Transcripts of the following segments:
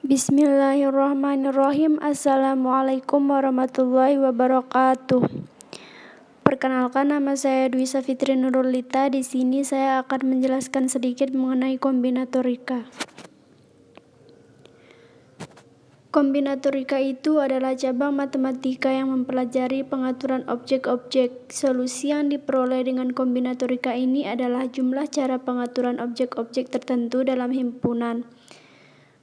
Bismillahirrahmanirrahim. Assalamualaikum warahmatullahi wabarakatuh. Perkenalkan, nama saya Dwi Safitri Nurulita. Di sini saya akan menjelaskan sedikit mengenai kombinatorika. Kombinatorika itu adalah cabang matematika yang mempelajari pengaturan objek-objek. Solusi yang diperoleh dengan kombinatorika ini adalah jumlah cara pengaturan objek-objek tertentu dalam himpunan.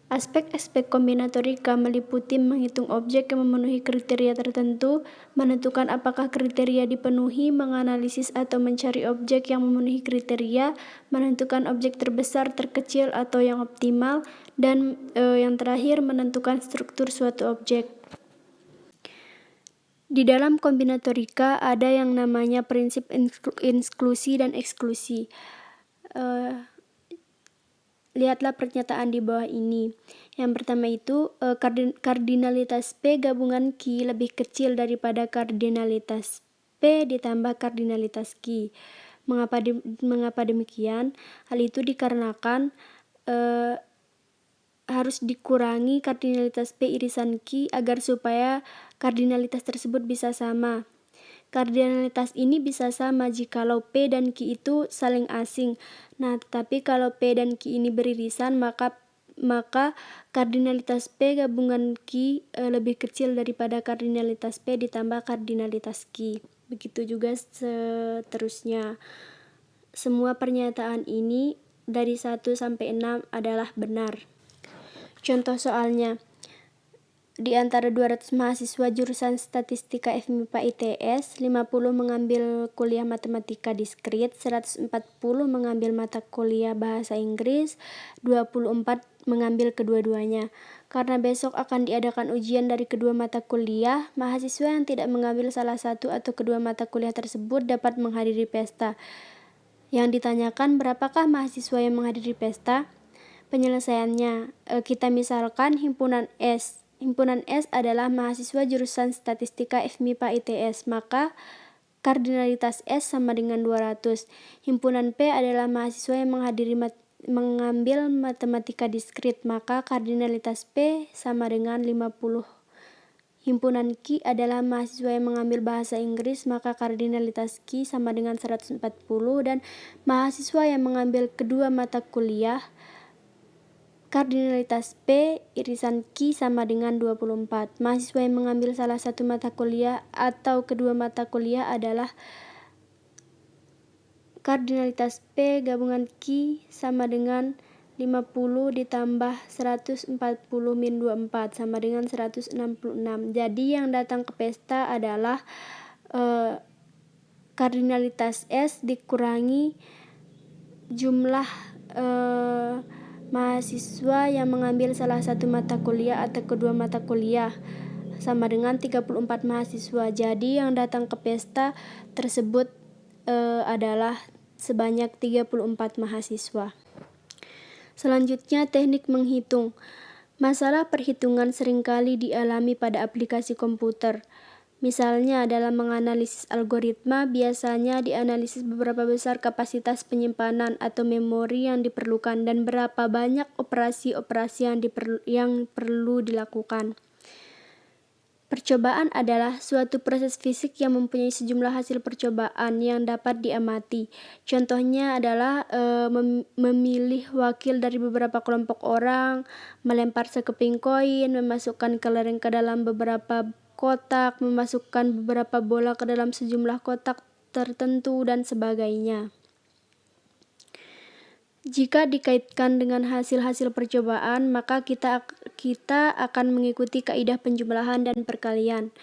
Aspek-aspek kombinatorika meliputi menghitung objek yang memenuhi kriteria tertentu, menentukan apakah kriteria dipenuhi, menganalisis atau mencari objek yang memenuhi kriteria, menentukan objek terbesar, terkecil, atau yang optimal, dan yang terakhir menentukan struktur suatu objek. Di dalam kombinatorika ada yang namanya prinsip inklusi dan eksklusi. Lihatlah pernyataan di bawah ini. Yang pertama itu, kardinalitas P gabungan Q lebih kecil daripada kardinalitas P ditambah kardinalitas Q. Mengapa demikian? Hal itu dikarenakan harus dikurangi kardinalitas P irisan Q agar supaya kardinalitas tersebut bisa sama. Kardinalitas ini bisa sama jikalau P dan Q itu saling asing. Nah, tetapi kalau P dan Q ini beririsan, maka kardinalitas P gabungan Q lebih kecil daripada kardinalitas P ditambah kardinalitas Q. Begitu juga seterusnya. Semua pernyataan ini dari 1 sampai 6 adalah benar. Contoh soalnya. Di antara 200 mahasiswa jurusan Statistika FMIPA ITS, 50 mengambil kuliah matematika diskrit, 140 mengambil mata kuliah bahasa Inggris, 24 mengambil kedua-duanya. Karena besok akan diadakan ujian dari kedua mata kuliah, mahasiswa yang tidak mengambil salah satu atau kedua mata kuliah tersebut dapat menghadiri pesta. Yang ditanyakan, berapakah mahasiswa yang menghadiri pesta? Penyelesaiannya, kita misalkan himpunan S. Himpunan S adalah mahasiswa jurusan Statistika FMIPA ITS, maka kardinalitas S sama dengan 200. Himpunan P adalah mahasiswa yang mengambil matematika diskrit, maka kardinalitas P sama dengan 50. Himpunan Q adalah mahasiswa yang mengambil bahasa Inggris, maka kardinalitas Q sama dengan 140, dan mahasiswa yang mengambil kedua mata kuliah, kardinalitas P irisan Q sama dengan 24. Mahasiswa yang mengambil salah satu mata kuliah atau kedua mata kuliah adalah kardinalitas P gabungan Q sama dengan 50 ditambah 140 min 24 sama dengan 166. Jadi yang datang ke pesta adalah kardinalitas S dikurangi jumlah mahasiswa yang mengambil salah satu mata kuliah atau kedua mata kuliah sama dengan 34 mahasiswa. Jadi yang datang ke pesta tersebut adalah sebanyak 34 mahasiswa. Selanjutnya, teknik menghitung. Masalah perhitungan seringkali dialami pada aplikasi komputer. Misalnya dalam menganalisis algoritma, biasanya dianalisis beberapa besar kapasitas penyimpanan atau memori yang diperlukan dan berapa banyak operasi-operasi yang perlu dilakukan. Percobaan adalah suatu proses fisik yang mempunyai sejumlah hasil percobaan yang dapat diamati. Contohnya adalah memilih wakil dari beberapa kelompok orang, melempar sekeping koin, memasukkan kelereng ke dalam beberapa kotak, memasukkan beberapa bola ke dalam sejumlah kotak tertentu, dan sebagainya. Jika dikaitkan dengan hasil-hasil percobaan, maka kita akan mengikuti kaidah penjumlahan dan perkalian.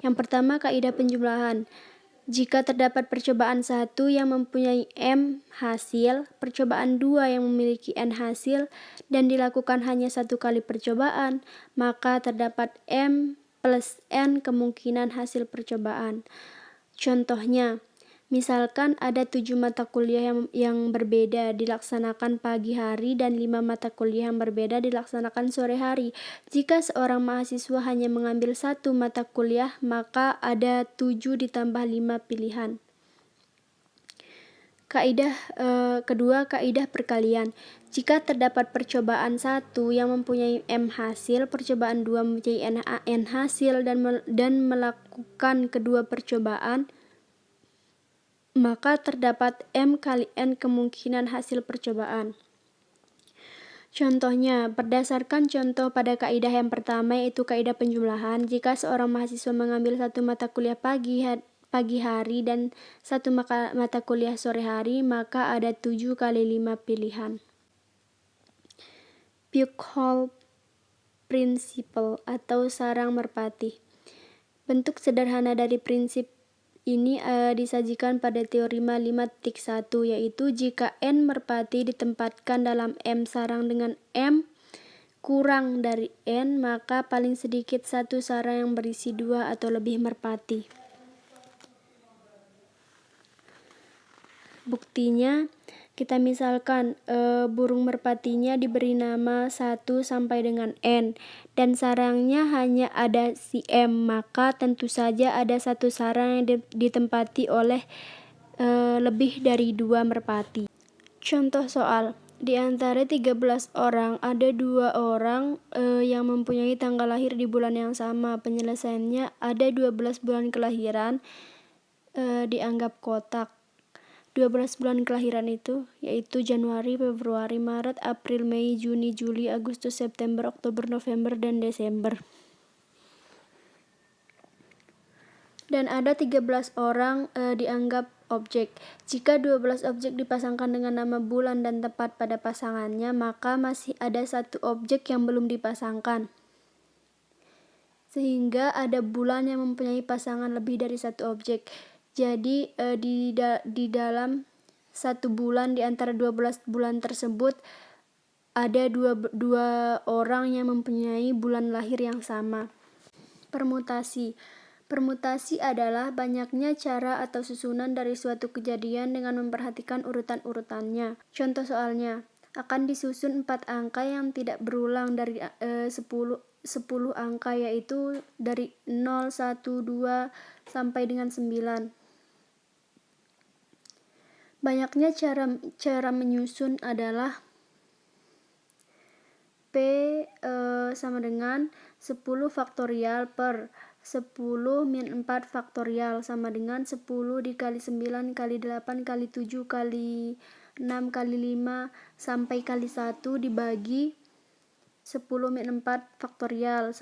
Yang pertama, kaidah penjumlahan. Jika terdapat percobaan 1 yang mempunyai M hasil, percobaan 2 yang memiliki N hasil, dan dilakukan hanya 1 kali percobaan, maka terdapat M plus N kemungkinan hasil percobaan. Contohnya, misalkan ada 7 mata kuliah yang berbeda dilaksanakan pagi hari dan 5 mata kuliah yang berbeda dilaksanakan sore hari. Jika seorang mahasiswa hanya mengambil 1 mata kuliah, maka ada 7 ditambah 5 pilihan. Kedua, kaidah perkalian. Jika terdapat percobaan 1 yang mempunyai M hasil, percobaan 2 mempunyai N hasil, dan melakukan kedua percobaan, maka terdapat M kali N kemungkinan hasil percobaan. Contohnya, berdasarkan contoh pada kaidah yang pertama, yaitu kaidah penjumlahan, jika seorang mahasiswa mengambil satu mata kuliah pagi hari dan satu mata kuliah sore hari, maka ada 7 kali 5 pilihan. Buchholz Principle atau sarang merpati. Bentuk sederhana dari prinsip ini disajikan pada teorema 5.1, yaitu jika N merpati ditempatkan dalam M sarang dengan M kurang dari N, maka paling sedikit satu sarang yang berisi 2 atau lebih merpati. Buktinya, kita misalkan burung merpatinya diberi nama 1 sampai dengan N, dan sarangnya hanya ada si M, maka tentu saja ada satu sarang yang ditempati oleh lebih dari 2 merpati. Contoh soal, di antara 13 orang, ada 2 orang yang mempunyai tanggal lahir di bulan yang sama. Penyelesaiannya, ada 12 bulan kelahiran dianggap kotak. 12 bulan kelahiran itu yaitu Januari, Februari, Maret, April, Mei, Juni, Juli, Agustus, September, Oktober, November, dan Desember. Dan ada 13 orang dianggap objek. Jika 12 objek dipasangkan dengan nama bulan dan tepat pada pasangannya, maka masih ada satu objek yang belum dipasangkan. Sehingga ada bulan yang mempunyai pasangan lebih dari satu objek. Jadi di dalam satu bulan di antara 12 bulan tersebut ada dua orang yang mempunyai bulan lahir yang sama. Permutasi. Permutasi adalah banyaknya cara atau susunan dari suatu kejadian dengan memperhatikan urutan-urutannya. Contoh soalnya, akan disusun 4 angka yang tidak berulang dari 10 angka, yaitu dari 0, 1, 2 sampai dengan 9. Banyaknya cara menyusun adalah P sama dengan 10 faktorial per 10 min 4 faktorial sama dengan 10 dikali 9 kali 8 kali 7 kali 6 kali 5 sampai kali 1 dibagi 10 min 4 faktorial,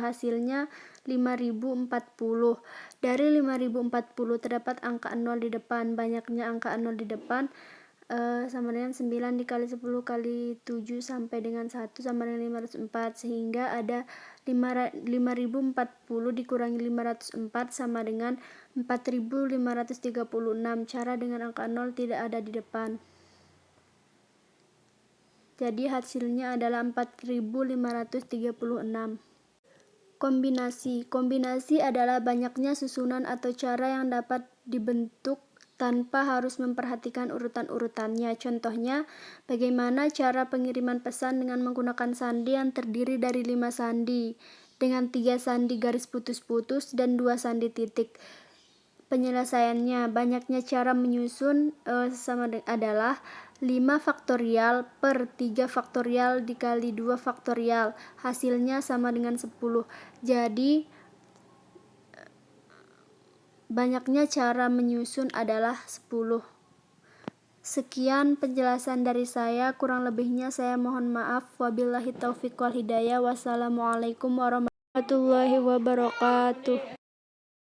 hasilnya 5040. Dari 5040 terdapat angka 0 di depan. Banyaknya angka 0 di depan sama dengan 9 dikali 10 kali 7 sampai dengan 1 sama dengan 504, sehingga ada 5040 dikurangi 504 sama dengan 4536. Cara dengan angka 0 tidak ada di depan. Jadi hasilnya adalah 4536. Kombinasi adalah banyaknya susunan atau cara yang dapat dibentuk tanpa harus memperhatikan urutan-urutannya. Contohnya, bagaimana cara pengiriman pesan dengan menggunakan sandi yang terdiri dari 5 sandi dengan 3 sandi garis putus-putus dan 2 sandi titik. Penyelesaiannya, banyaknya cara menyusun adalah 5 faktorial per 3 faktorial dikali 2 faktorial, hasilnya sama dengan 10. Jadi banyaknya cara menyusun adalah 10. Sekian penjelasan dari saya, kurang lebihnya saya mohon maaf. Wabillahi taufiq wal hidayah. Wassalamualaikum warahmatullahi wabarakatuh.